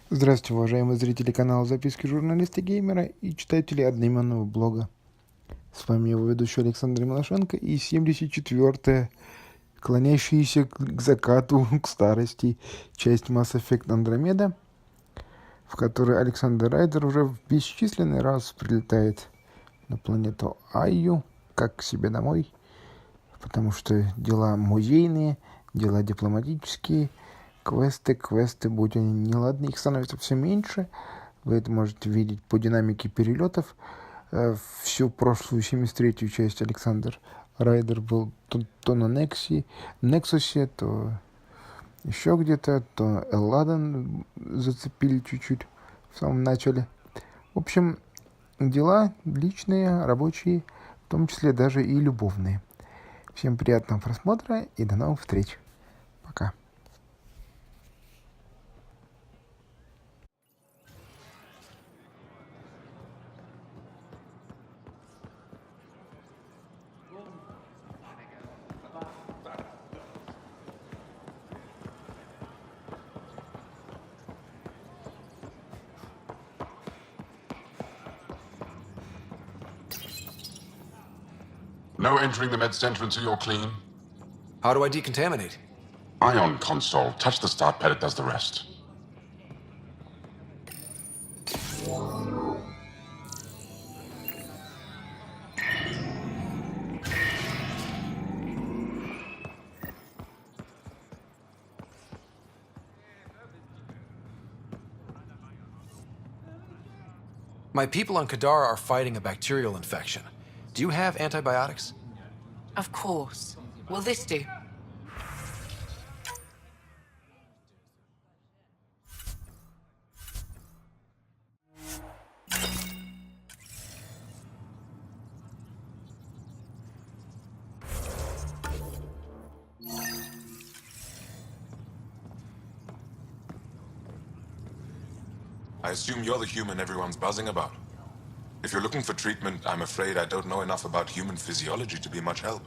Здравствуйте, уважаемые зрители канала «Записки журналиста геймера» и читатели одноименного блога. С вами его ведущий Александр Милошенко и 74-я, клонящаяся к закату, к старости, часть Mass Effect Andromeda, в которой Александр Райдер уже в бесчисленный раз прилетает на планету Айю, как к себе домой, потому что дела музейные, дела дипломатические, квесты, будь они неладны, их становится все меньше. Вы это можете видеть по динамике перелетов. Всю прошлую 73-ю часть Александр Райдер был то на Нексусе, то еще где-то, то Элладен зацепили чуть-чуть в самом начале. В общем, дела личные, рабочие, в том числе даже и любовные. Всем приятного просмотра и до новых встреч. Пока. No entering the med center until you're clean. How do I decontaminate? Ion console. Touch the start pad, it does the rest. My people on Kadara are fighting a bacterial infection. Do you have antibiotics? Of course. Will this do? I assume you're the human everyone's buzzing about. If you're looking for treatment, I'm afraid I don't know enough about human physiology to be much help.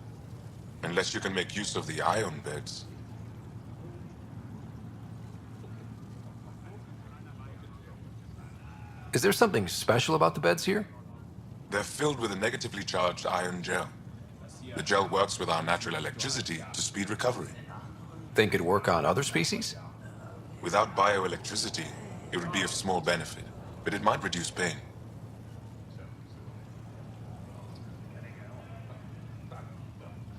Unless you can make use of the ion beds. Is there something special about the beds here? They're filled with a negatively charged ion gel. The gel works with our natural electricity to speed recovery. Think it'd work on other species? Without bioelectricity, it would be of small benefit, but it might reduce pain.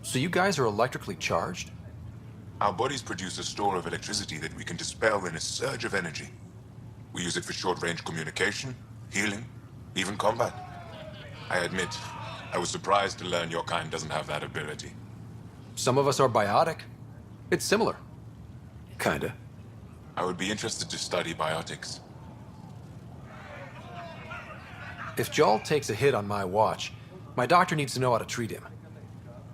So you guys are electrically charged? Our bodies produce a store of electricity that we can dispel in a surge of energy. We use it for short-range communication, healing, even combat. I admit, I was surprised to learn your kind doesn't have that ability. Some of us are biotic. It's similar. Kinda. I would be interested to study biotics. If Jal takes a hit on my watch, my doctor needs to know how to treat him.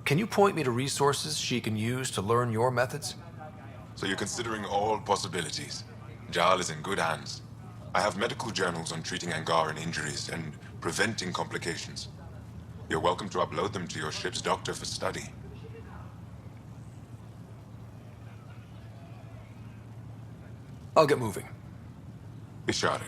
Can you point me to resources she can use to learn your methods? So you're considering all possibilities. Jal is in good hands. I have medical journals on treating Angaran injuries and preventing complications. You're welcome to upload them to your ship's doctor for study. I'll get moving. Ishari.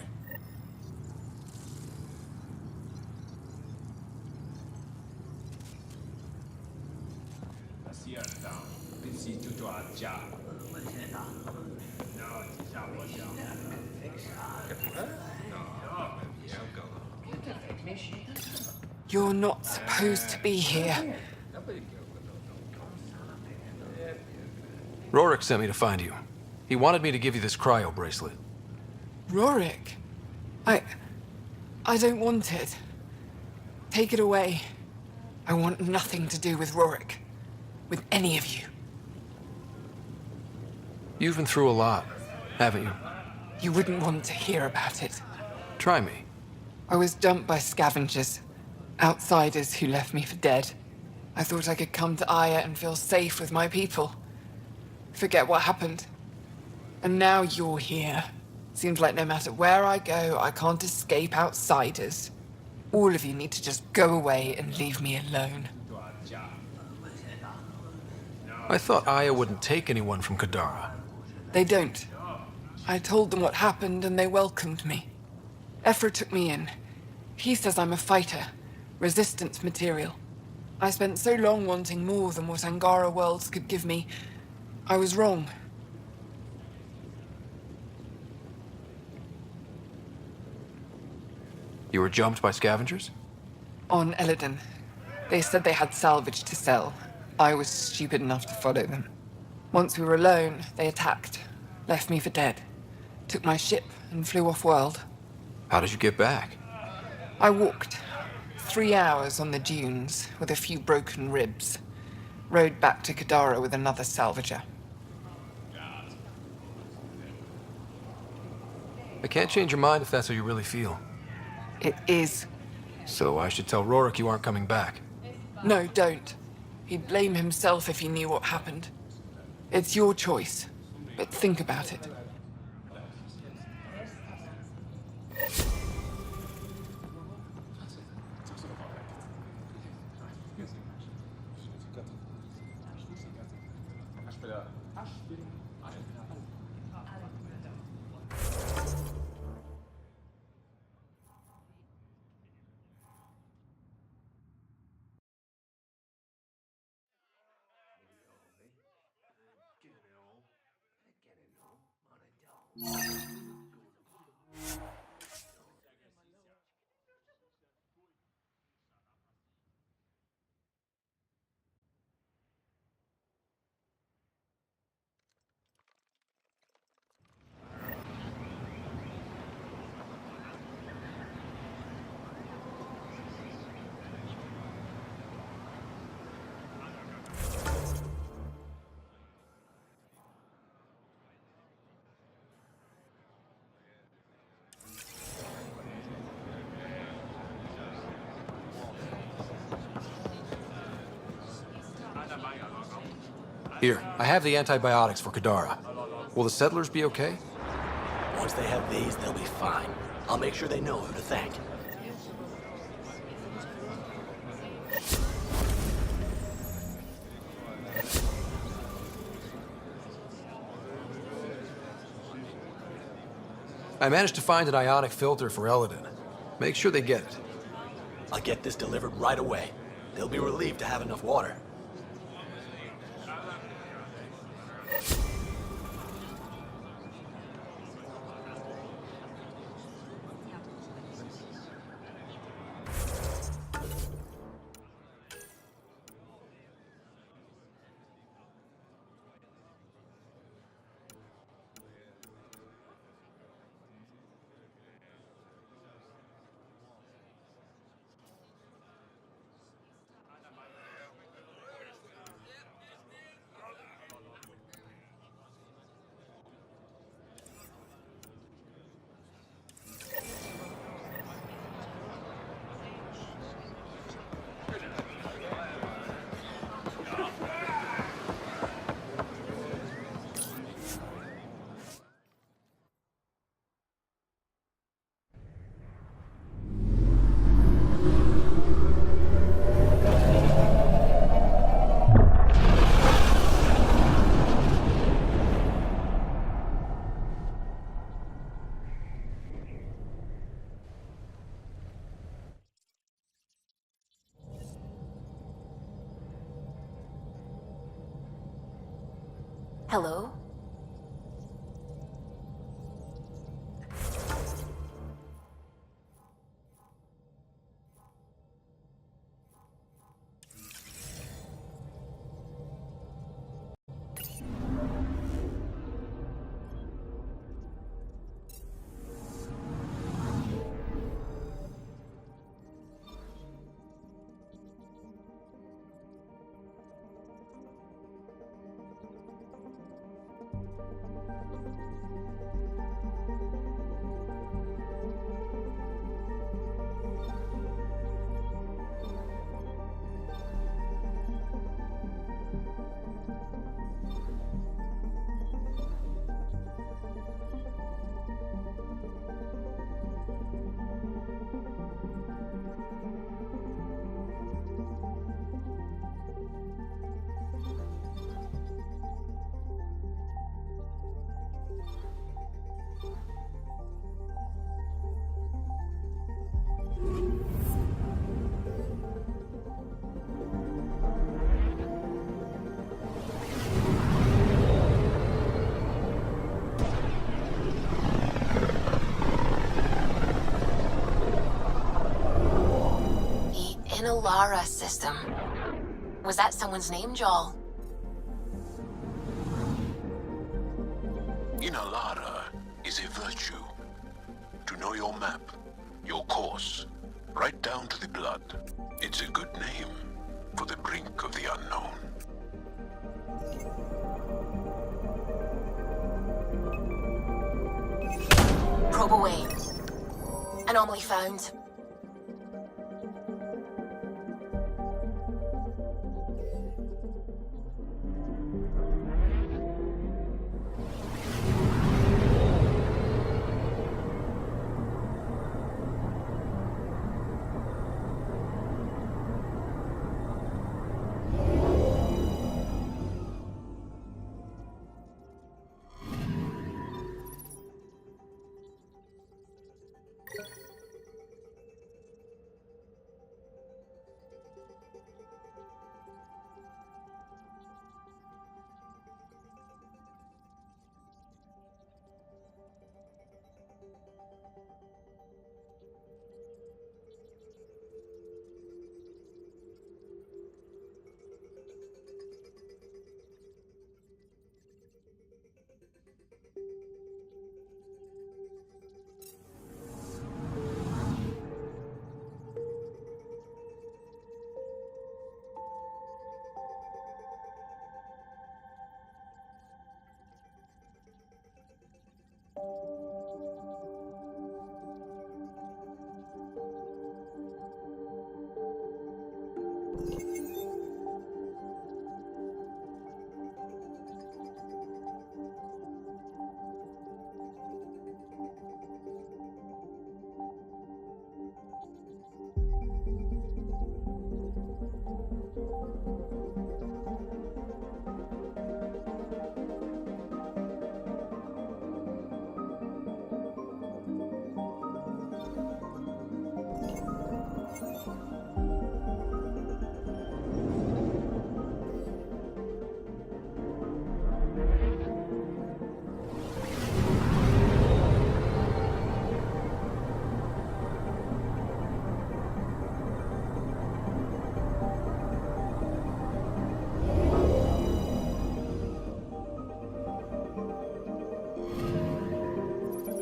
You're not supposed to be here. Rorik sent me to find you. He wanted me to give you this cryo bracelet. Rorik? I don't want it. Take it away. I want nothing to do with Rorik. With any of you. You've been through a lot, haven't you? You wouldn't want to hear about it. Try me. I was dumped by scavengers. Outsiders who left me for dead. I thought I could come to Aya and feel safe with my people. Forget what happened. And now you're here. Seems like no matter where I go, I can't escape outsiders. All of you need to just go away and leave me alone. I thought Aya wouldn't take anyone from Kadara. They don't. I told them what happened and they welcomed me. Ephra took me in. He says I'm a fighter, resistance material. I spent so long wanting more than what Angara Worlds could give me. I was wrong. You were jumped by scavengers? On Eladin. They said they had salvage to sell. I was stupid enough to follow them. Once we were alone, they attacked. Left me for dead. Took my ship and flew off-world. How did you get back? I walked. 3 hours on the dunes, with a few broken ribs. Rode back to Kadara with another salvager. I can't change your mind if that's how you really feel. It is. So I should tell Rorik you aren't coming back. No, don't. He'd blame himself if he knew what happened. It's your choice, but think about it. Here, I have the antibiotics for Kadara. Will the settlers be okay? Once they have these, they'll be fine. I'll make sure they know who to thank. I managed to find an ionic filter for Eladin. Make sure they get it. I'll get this delivered right away. They'll be relieved to have enough water. Hello? Lara system. Was that someone's name, Joel? Lara is a virtue. To know your map, your course, right down to the blood. It's a good name for the brink of the unknown. Probe away. Anomaly found.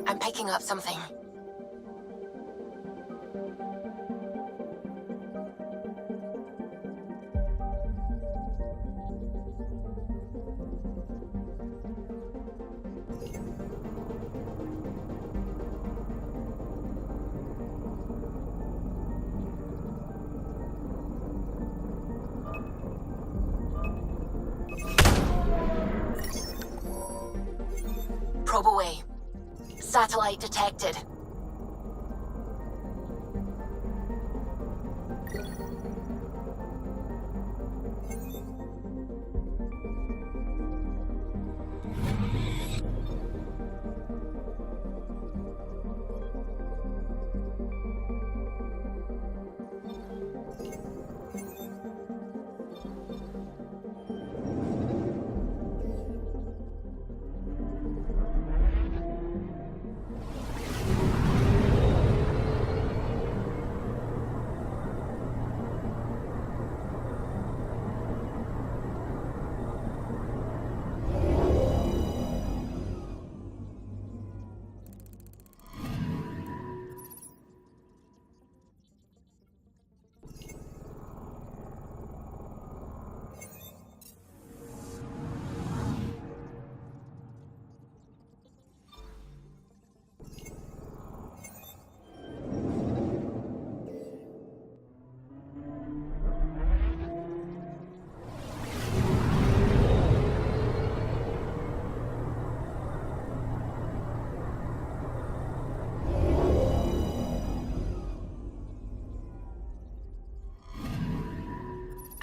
I'm picking up something. Probe away. Satellite detected.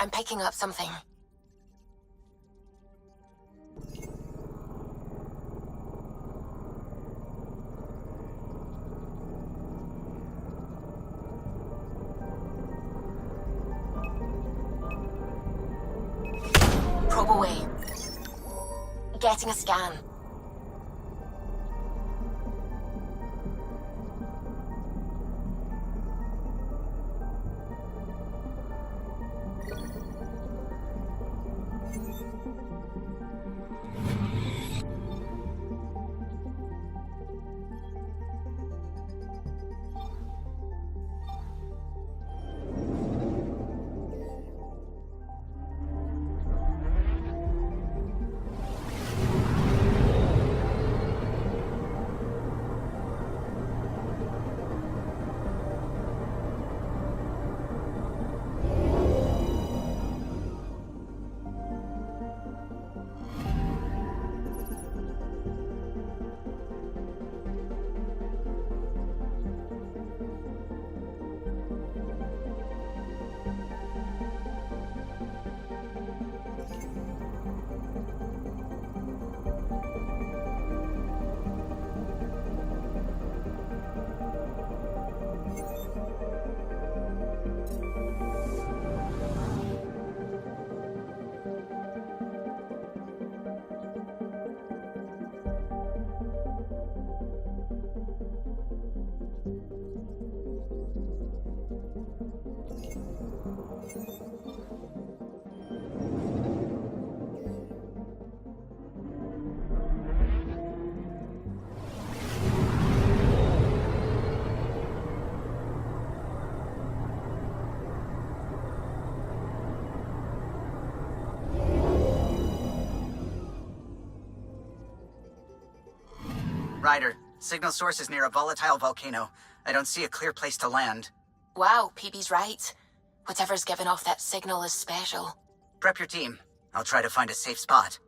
I'm picking up something. Probe away. Getting a scan. Ryder, signal source is near a volatile volcano. I don't see a clear place to land. Wow, PB's right. Whatever's giving off that signal is special. Prep your team. I'll try to find a safe spot.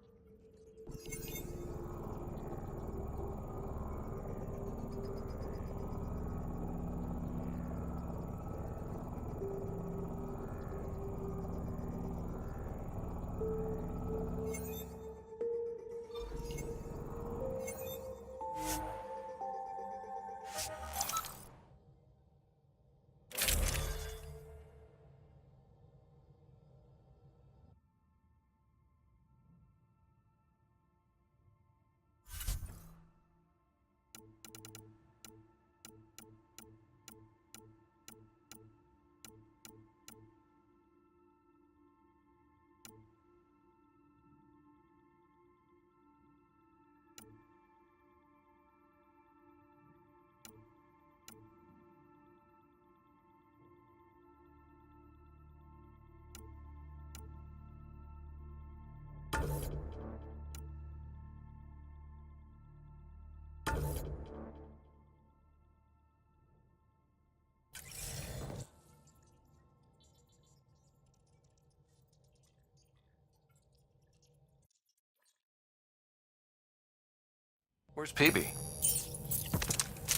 Where's PB?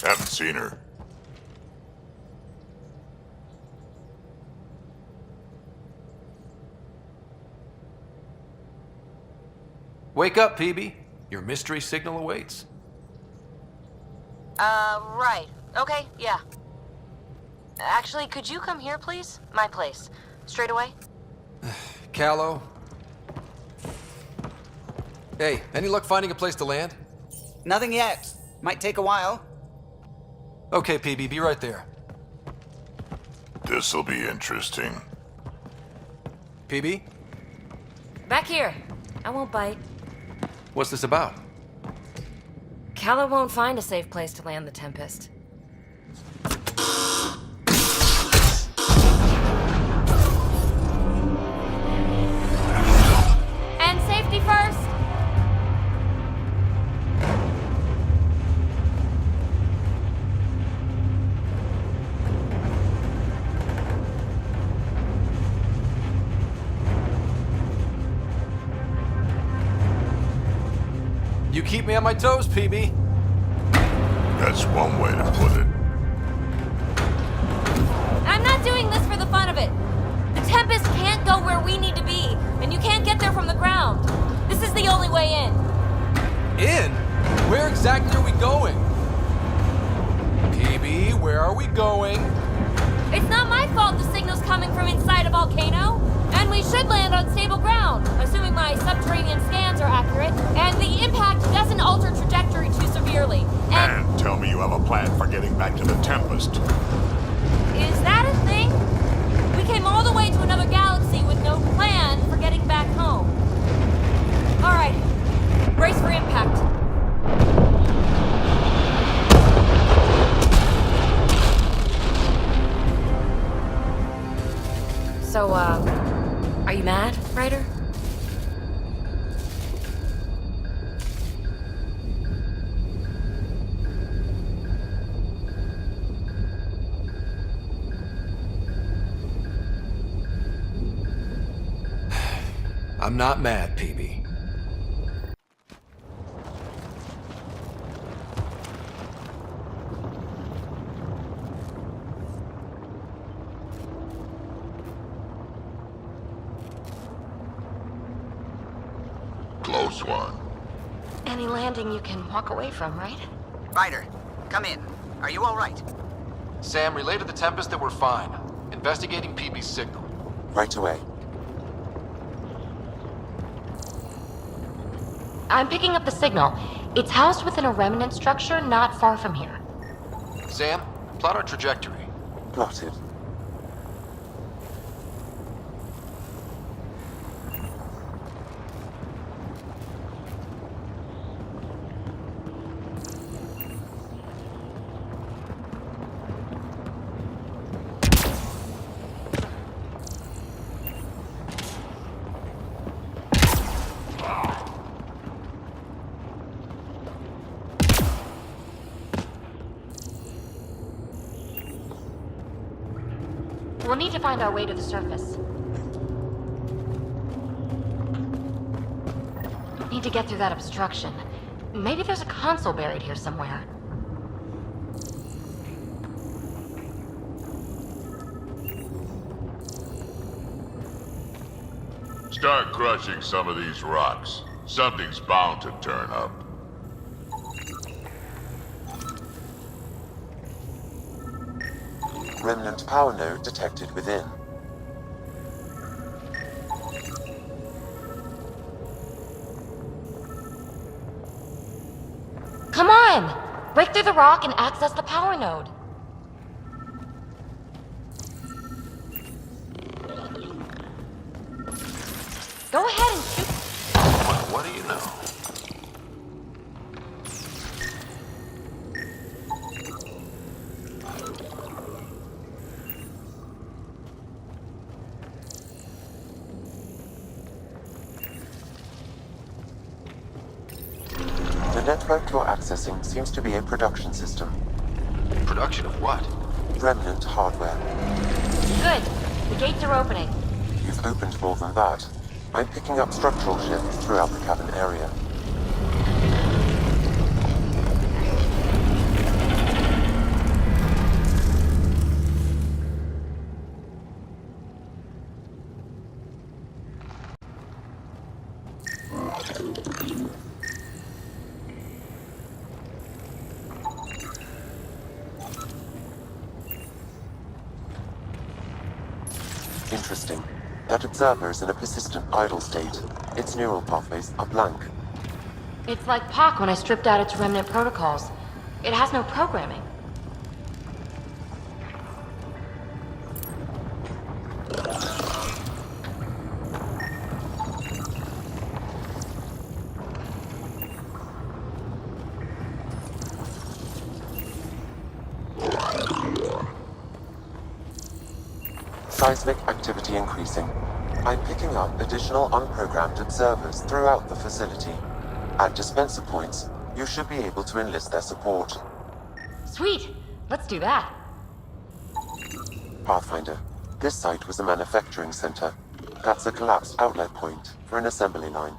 Haven't seen her. Wake up, PB. Your mystery signal awaits. Right. Okay, yeah. Actually, could you come here, please? My place. Straight away? Callow? Hey, any luck finding a place to land? Nothing yet. Might take a while. Okay, PB, be right there. This'll be interesting. PB? Back here. I won't bite. What's this about? Calla won't find a safe place to land the Tempest. And safety first! You keep me on my toes, PB. That's one way to put it. I'm not doing this for the fun of it. The Tempest can't go where we need to be, and you can't get there from the ground. This is the only way in. In? Where exactly are we going? PB, where are we going? It's not my fault the signal's coming from inside a volcano. And we should land on stable ground, assuming my subterranean scans are accurate, and the impact doesn't alter trajectory too severely. And tell me you have a plan for getting back to the Tempest. Is that a thing? We came all the way to another galaxy with no plan for getting back home. All right, brace for impact. So, are you mad, Ryder? I'm not mad, PB. Close one. Any landing you can walk away from, right? Ryder, come in. Are you all right? Sam, relay to the Tempest that we're fine. Investigating PB's signal. Right away. I'm picking up the signal. It's housed within a remnant structure not far from here. Sam, plot our trajectory. Plotted. We'll need to find our way to the surface. Need to get through that obstruction. Maybe there's a console buried here somewhere. Start crushing some of these rocks. Something's bound to turn up. Remnant power node detected within. Come on! Break through the rock and access the power node. Go ahead and shoot. What do you know? The network you're accessing seems to be a production system. Production of what? Remnant hardware. Good. The gates are opening. You've opened more than that. I'm picking up structural shifts throughout the cabin area. Interesting. That observer is in a persistent idle state. Its neural pathways are blank. It's like Pac when I stripped out its remnant protocols. It has no programming. Seismic activity increasing. I'm picking up additional unprogrammed observers throughout the facility. At dispenser points, you should be able to enlist their support. Sweet! Let's do that. Pathfinder, this site was a manufacturing center. That's a collapsed outlet point for an assembly line.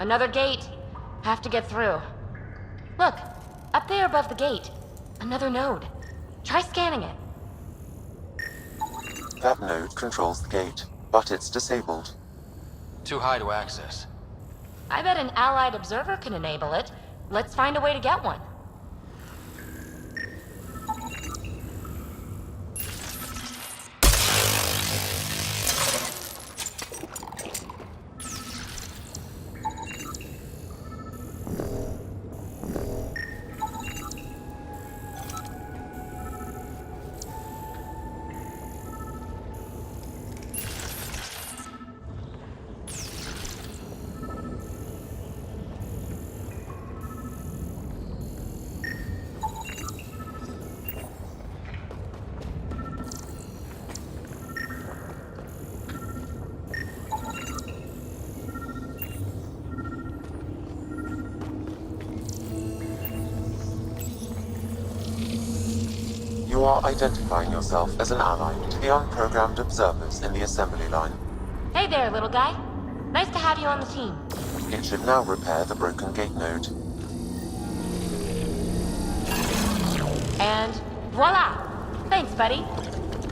Another gate. Have to get through. Look, up there above the gate. Another node. Try scanning it. That node controls the gate, but it's disabled. Too high to access. I bet an allied observer can enable it. Let's find a way to get one. You are identifying yourself as an ally to the unprogrammed observers in the assembly line. Hey there, little guy. Nice to have you on the team. It should now repair the broken gate node. And voila! Thanks, buddy.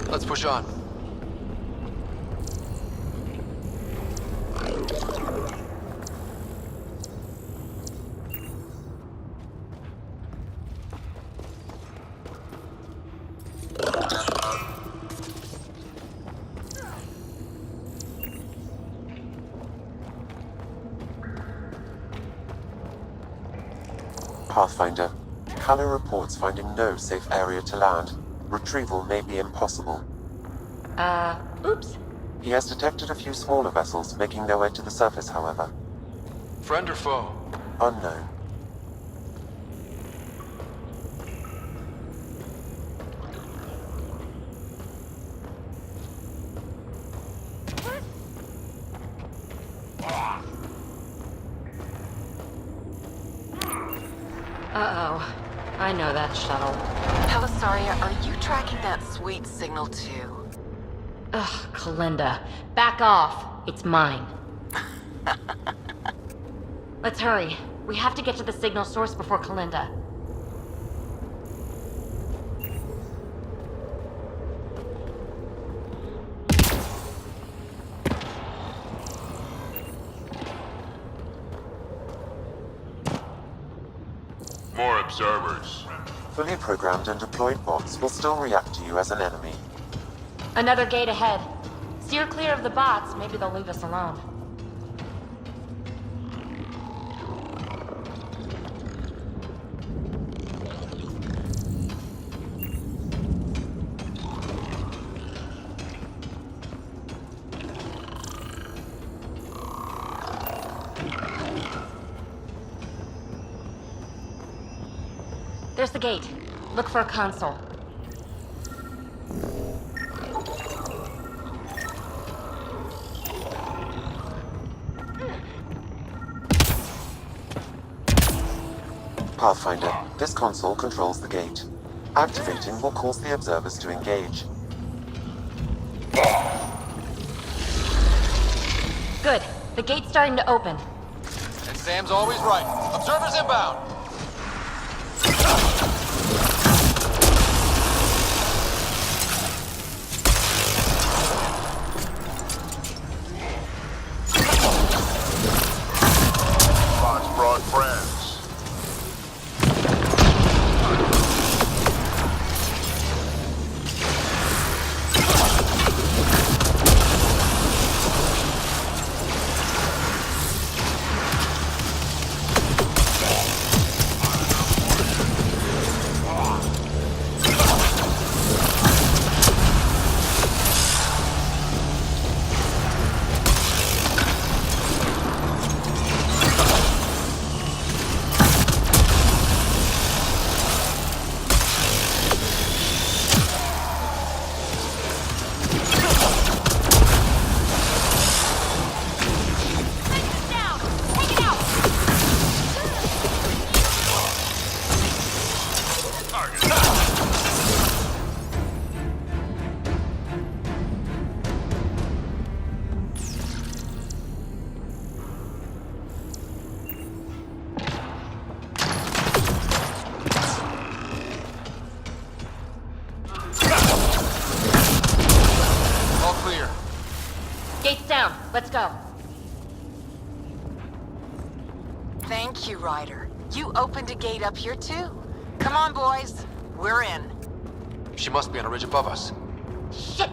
Let's push on. Pathfinder. Callow reports finding no safe area to land. Retrieval may be impossible. Oops. He has detected a few smaller vessels making their way to the surface, however. Friend or foe? Unknown. Uh-oh. I know that shuttle. Pelisaria, are you tracking that sweet signal too? Ugh, Kalinda. Back off. It's mine. Let's hurry. We have to get to the signal source before Kalinda. More observers. Fully programmed and deployed bots will still react to you as an enemy. Another gate ahead. Steer clear of the bots. Maybe they'll leave us alone. There's the gate. Look for a console. Pathfinder, this console controls the gate. Activating will cause the observers to engage. Good. The gate's starting to open. And Sam's always right. Observers inbound! Fox brought friends. Gate's down. Let's go. Thank you, Ryder. You opened a gate up here too. Come on, boys. We're in. She must be on a ridge above us. Shit!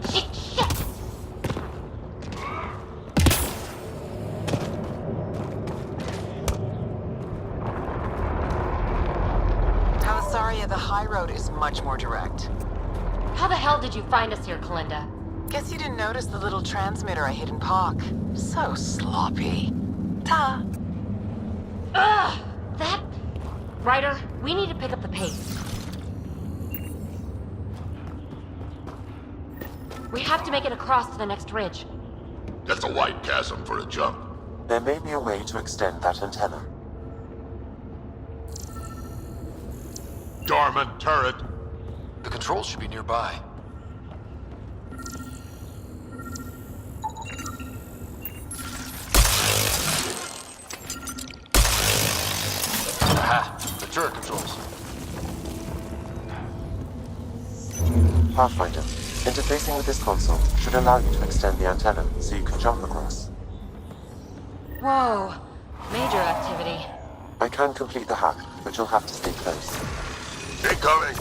Pelisaria, the high road is much more direct. How the hell did you find us here, Kalinda? Guess you didn't notice the little transmitter I hid in Park. So sloppy. Ta! Ugh! That... Ryder, we need to pick up the pace. We have to make it across to the next ridge. That's a wide chasm for a jump. There may be a way to extend that antenna. Dormant turret. The controls should be nearby. Aha! The turret controls. Pathfinder, Interfacing with this console should allow you to extend the antenna so you can jump across. Whoa. Major activity. I can complete the hack, but you'll have to stay close. Incoming!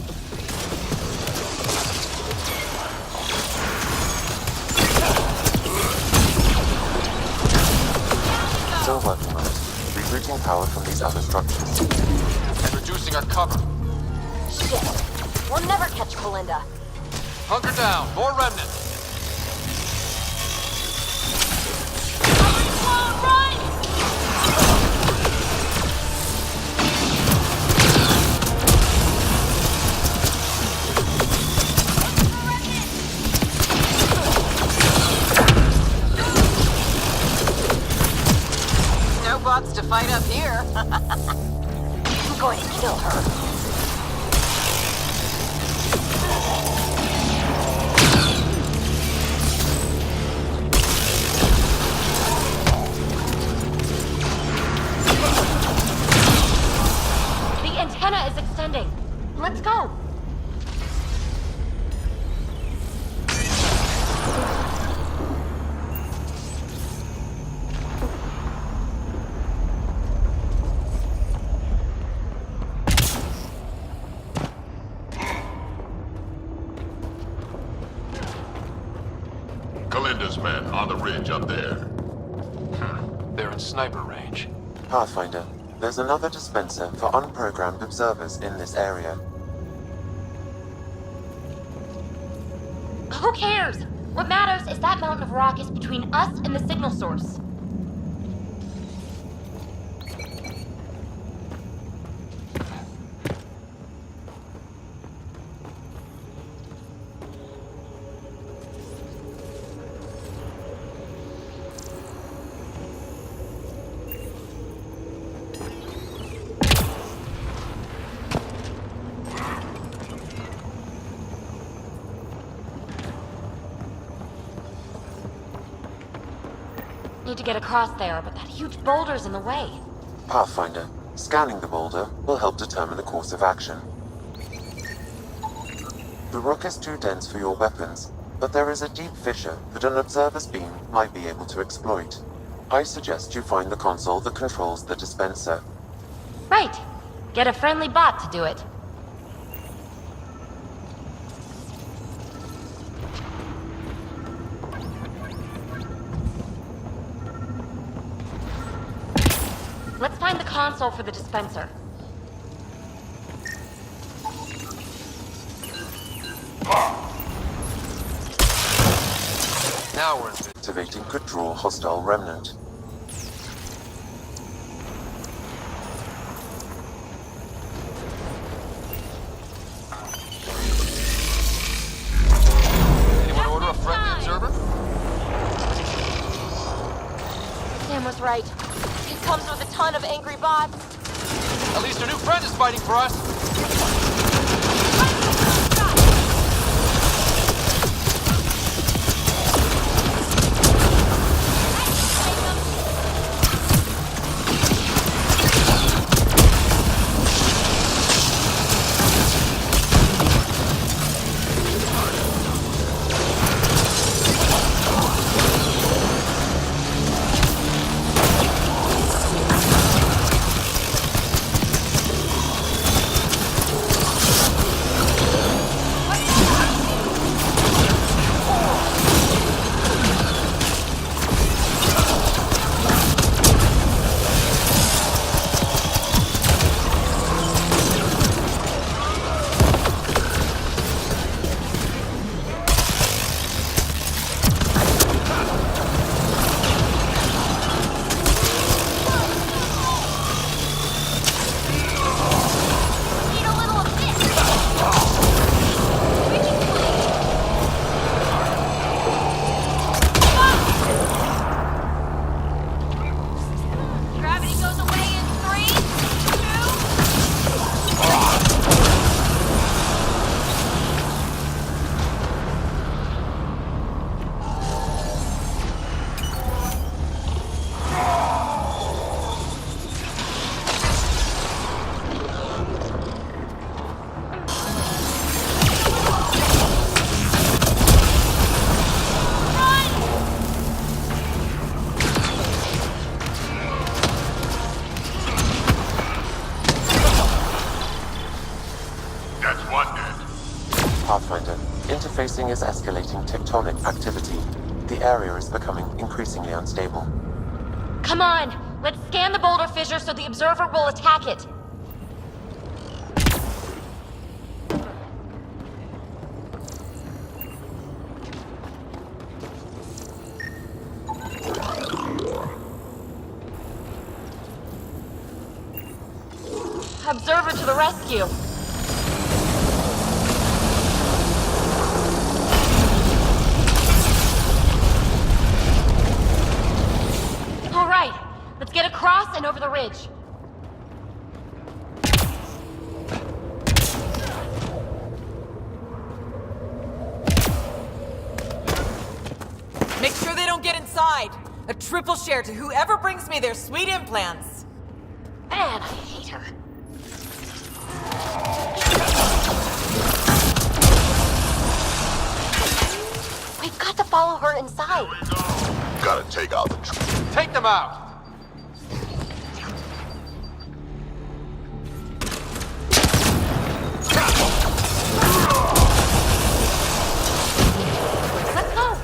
Still working on it. Rerouting power from these other structures. And reducing our cover. Shit. We'll never catch Belinda. Hunker down. More remnants. No bots to fight up here. I'm going to kill her. The antenna is extending. Let's go. Kalinda's men on the ridge up there. They're in sniper range. Pathfinder, there's another dispenser for unprogrammed observers in this area. Who cares? What matters is that mountain of rock is between us and the signal source. Need to get across there, but that huge boulder's in the way. Pathfinder, scanning the boulder will help determine the course of action. The rock is too dense for your weapons, but there is a deep fissure that an observer's beam might be able to exploit. I suggest you find the console that controls the dispenser. Right. Get a friendly bot to do it. Let's find the console for the dispenser. Now we're in. Activating could draw hostile remnant. Anyone order a friendly observer? Sam was right. It comes with a ton of angry bots. At least our new friend is fighting for us. That's one dead. Pathfinder, interfacing is escalating tectonic activity. The area is becoming increasingly unstable. Come on! Let's scan the boulder fissure so the observer will attack it! Observer to the rescue! All right, let's get across and over the ridge. Make sure they don't get inside. A triple share to whoever brings me their sweet implants. Man, I hate her. We've got to follow her inside. Gotta take out the tree. Take them out! Let's go.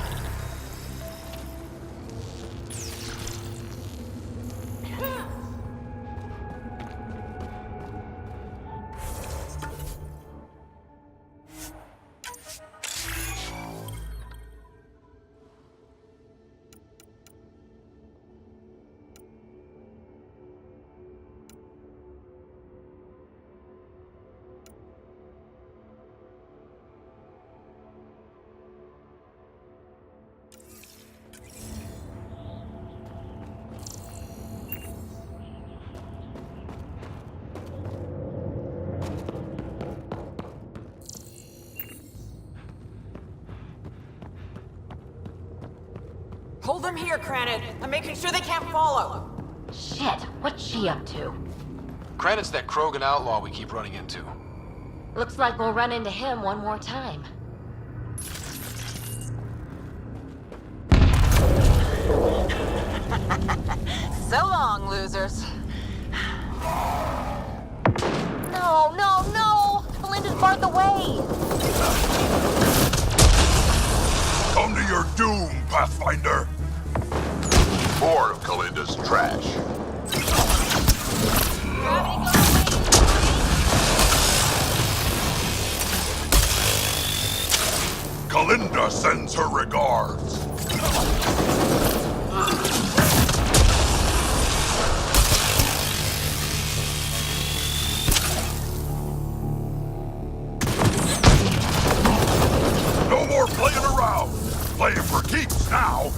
Hold them here, Cranit. I'm making sure they can't follow. Shit, what's she up to? Credit's that Krogan outlaw we keep running into. Looks like we'll run into him one more time. So long, losers. No, no, no! Belinda's barred the way! Come to your doom, Pathfinder! More of Kalinda's trash. Kalinda sends her regards. No more playing around. Playing for keeps now.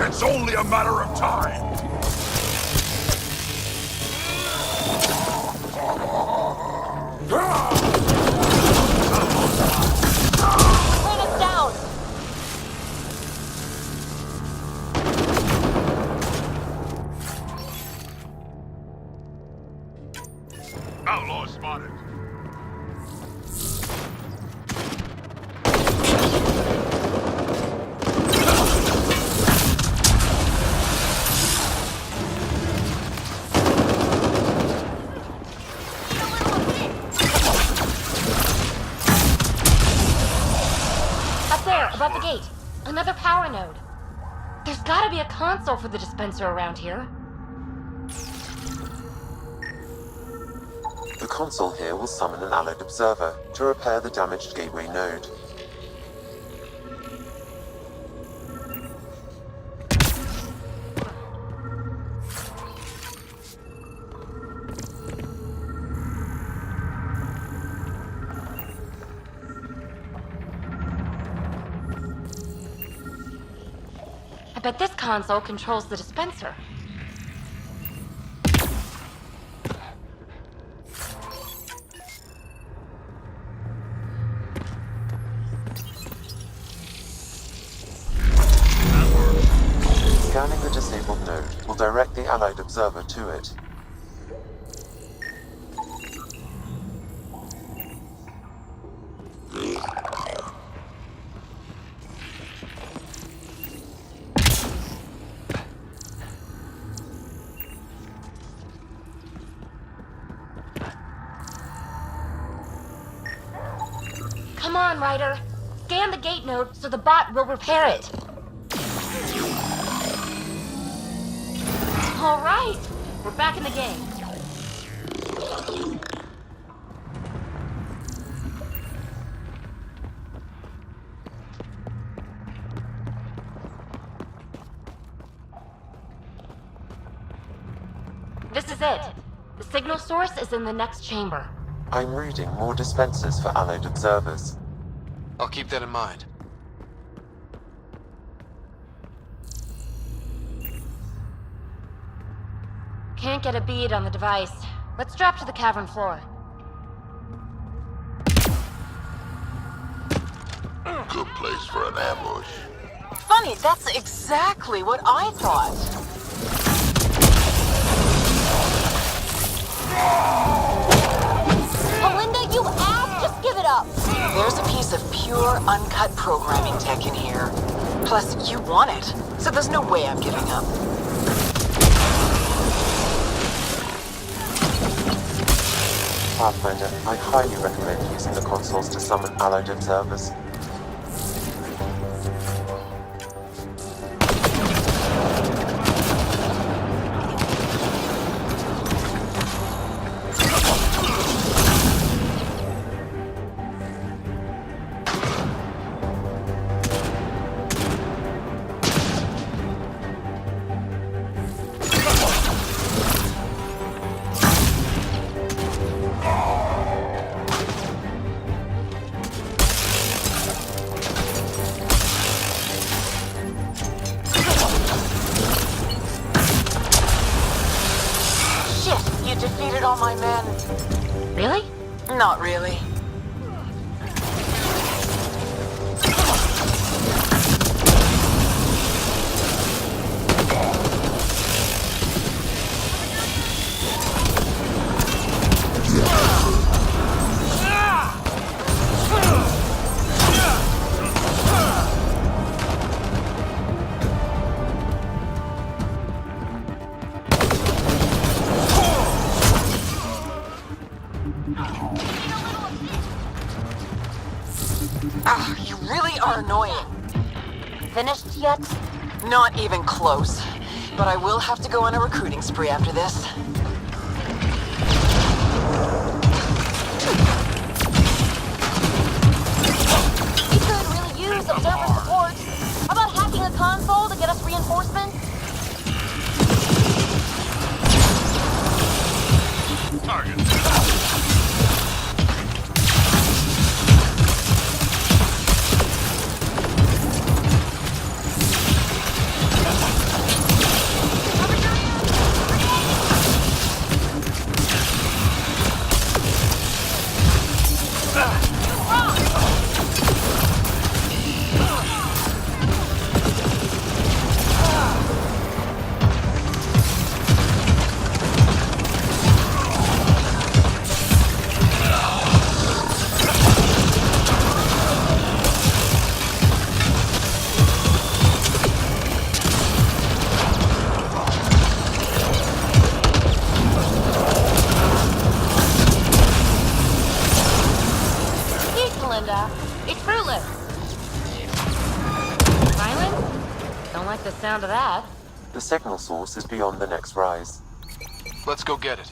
It's only a matter of time. Bring us down! Outlaw spotted. Up there, above the gate. Another power node. There's gotta be a console for the dispenser around here. The console here will summon an allied observer to repair the damaged gateway node. I bet this console controls the dispenser. Scanning the disabled node will direct the allied observer to it. Come on, Ryder. Scan the gate node so the bot will repair it. All right, we're back in the game. This is it. The signal source is in the next chamber. I'm reading more dispensers for allied observers. I'll keep that in mind. Can't get a bead on the device. Let's drop to the cavern floor. Good place for an ambush. Funny, that's exactly what I thought. Melinda, you ass! Just give it up! There's a piece of pure, uncut programming tech in here. Plus, you want it, so there's no way I'm giving up. Pathfinder, I highly recommend using the consoles to summon allied observers. You defeated all my men. Really? Not really. You really are annoying. Finished yet? Not even close. But I will have to go on a recruiting spree after this. We could really use observer support. How about hacking a console to get us reinforcements? Target. It's fruitless. Silence? Don't like the sound of that. The signal source is beyond the next rise. Let's go get it.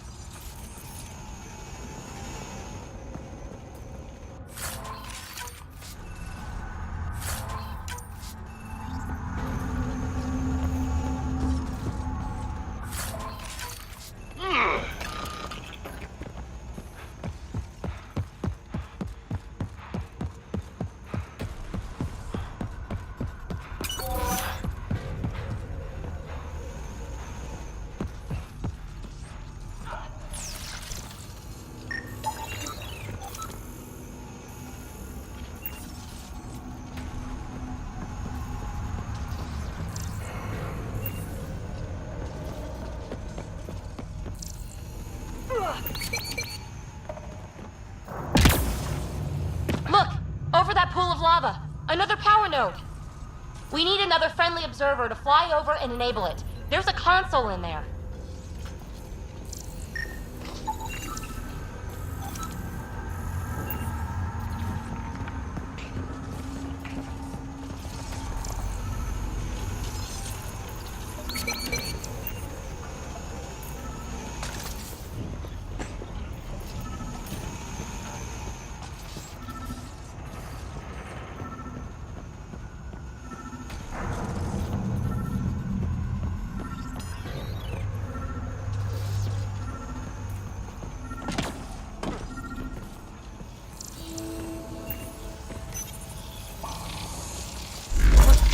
Look! Over that pool of lava! Another power node! We need another friendly observer to fly over and enable it. There's a console in there.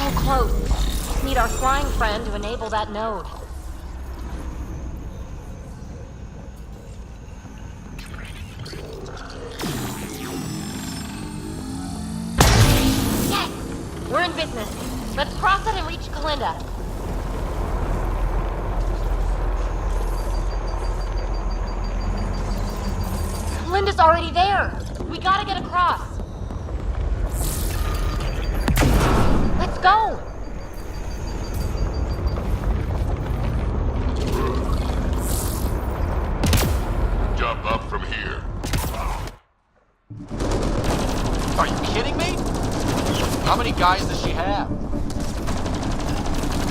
So close. Just need our flying friend to enable that node. Yes! We're in business. Let's cross it and reach Kalinda. Kalinda's already there. We gotta get across. Let's go! Jump up from here. Are you kidding me? How many guys does she have?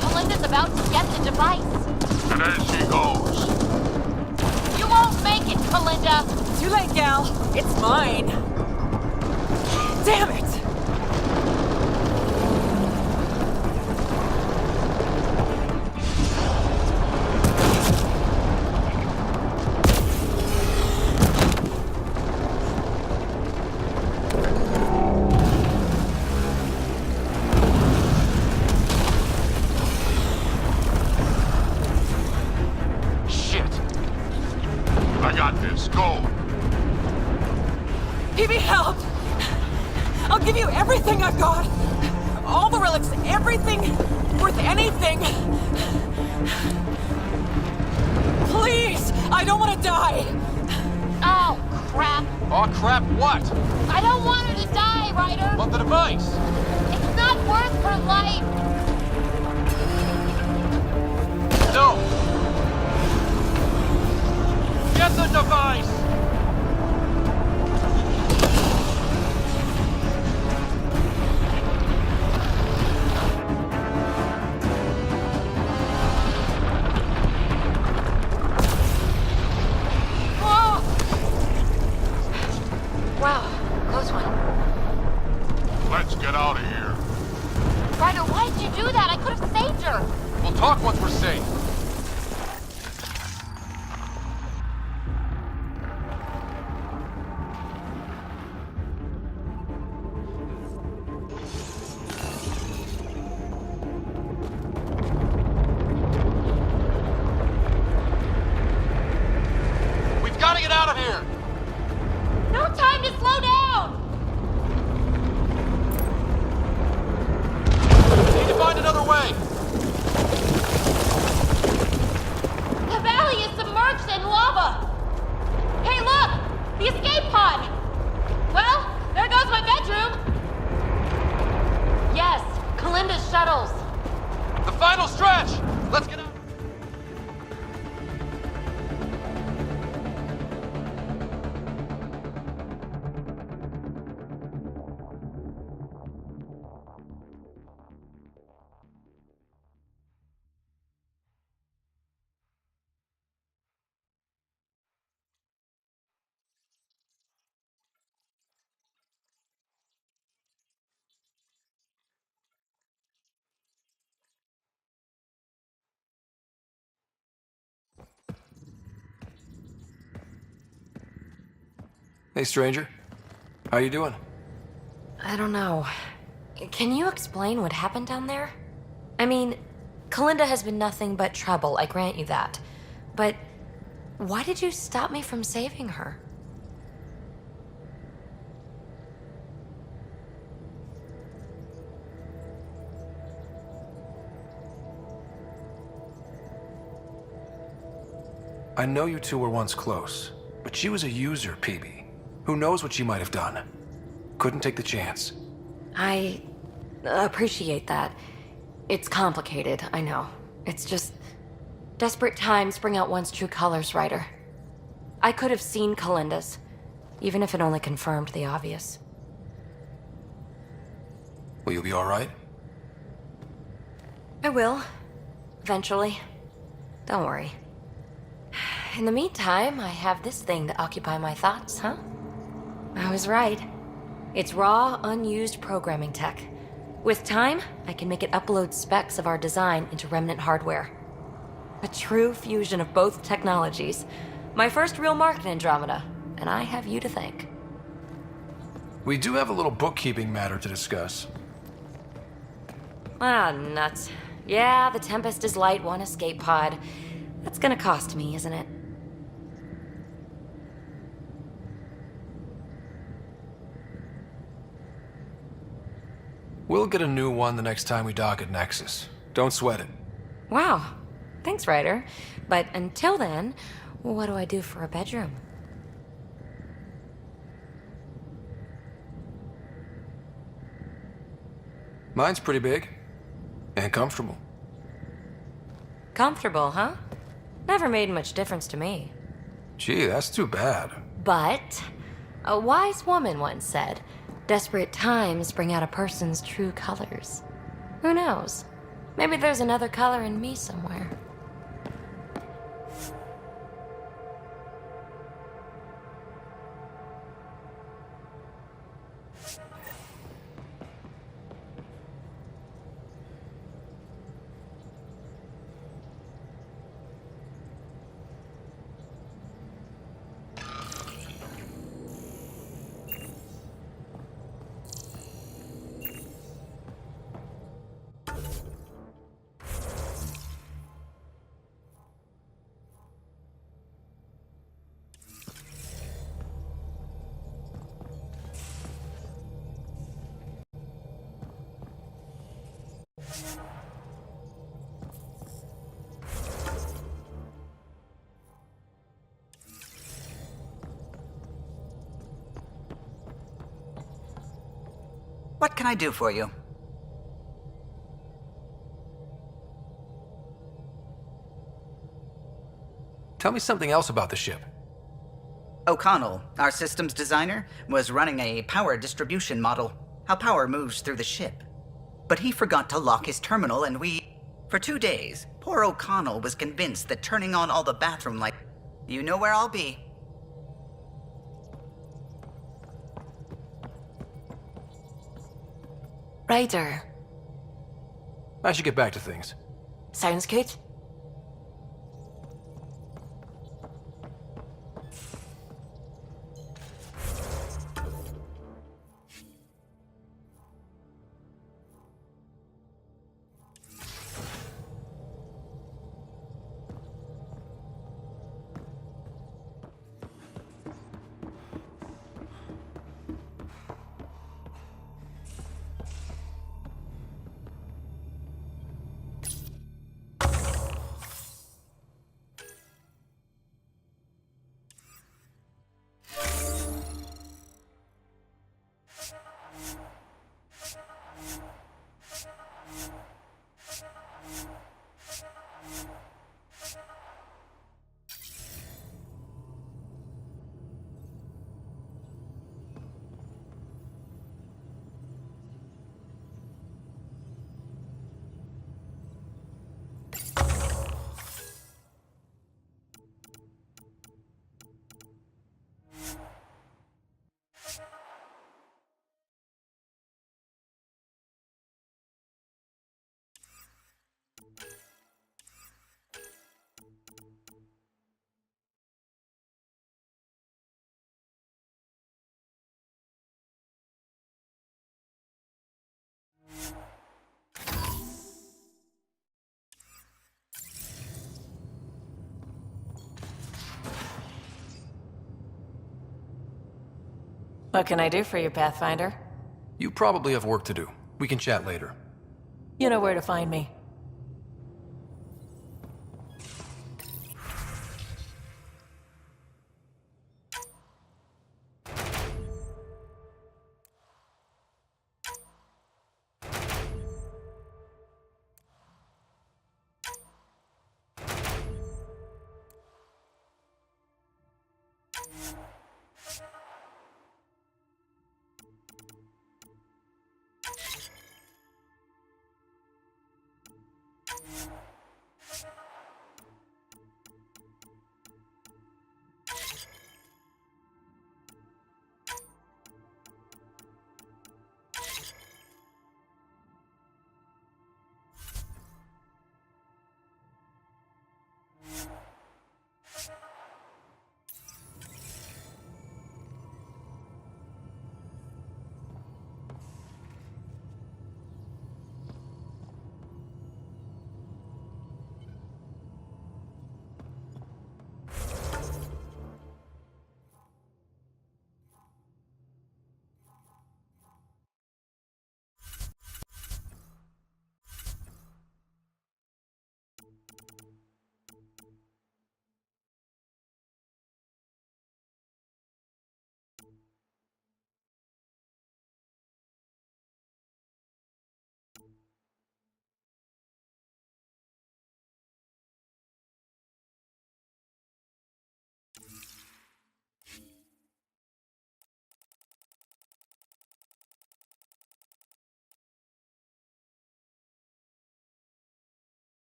Kalinda's about to get the device. And as she goes. You won't make it, Kalinda! Too late, gal. It's mine. Damn it! PB, help! I'll give you everything I've got! All the relics, everything worth anything! Please! I don't want to die! Oh, crap! Oh, crap what? I don't want her to die, Ryder! But the device! It's not worth her life! No! Get the device! Wow, close one. Let's get out of here. Ryder, why did you do that? I could have saved her! We'll talk once we're safe. We've got to get out of here! No time to slow down! Need to find another way! The valley is submerged in lava! Hey, look! The escape pod! Well, there goes my bedroom! Yes, Kalinda's shuttles. The final stretch! Let's get out! Hey, stranger. How you doing? I don't know. Can you explain what happened down there? I mean, Kalinda has been nothing but trouble, I grant you that. But why did you stop me from saving her? I know you two were once close, but she was a user, PB. Who knows what she might have done? Couldn't take the chance. I appreciate that. It's complicated, I know. It's just... desperate times bring out one's true colors, Ryder. I could have seen Kalinda's, even if it only confirmed the obvious. Will you be all right? I will. Eventually. Don't worry. In the meantime, I have this thing to occupy my thoughts, huh? I was right. It's raw, unused programming tech. With time, I can make it upload specs of our design into remnant hardware. A true fusion of both technologies. My first real mark in Andromeda, and I have you to thank. We do have a little bookkeeping matter to discuss. Ah, nuts. Yeah, the Tempest is light one escape pod. That's gonna cost me, isn't it? We'll get a new one the next time we dock at Nexus. Don't sweat it. Wow. Thanks, Ryder. But until then, what do I do for a bedroom? Mine's pretty big. And comfortable. Comfortable, huh? Never made much difference to me. Gee, that's too bad. But a wise woman once said, desperate times bring out a person's true colors. Who knows? Maybe there's another color in me somewhere. What can I do for you? Tell me something else about the ship. O'Connell, our systems designer, was running a power distribution model, how power moves through the ship. But he forgot to lock his terminal and For 2 days, poor O'Connell was convinced that turning on all the bathroom lights... You know where I'll be. Ryder. I should get back to things. Sounds good. What can I do for you, Pathfinder? You probably have work to do. We can chat later. You know where to find me.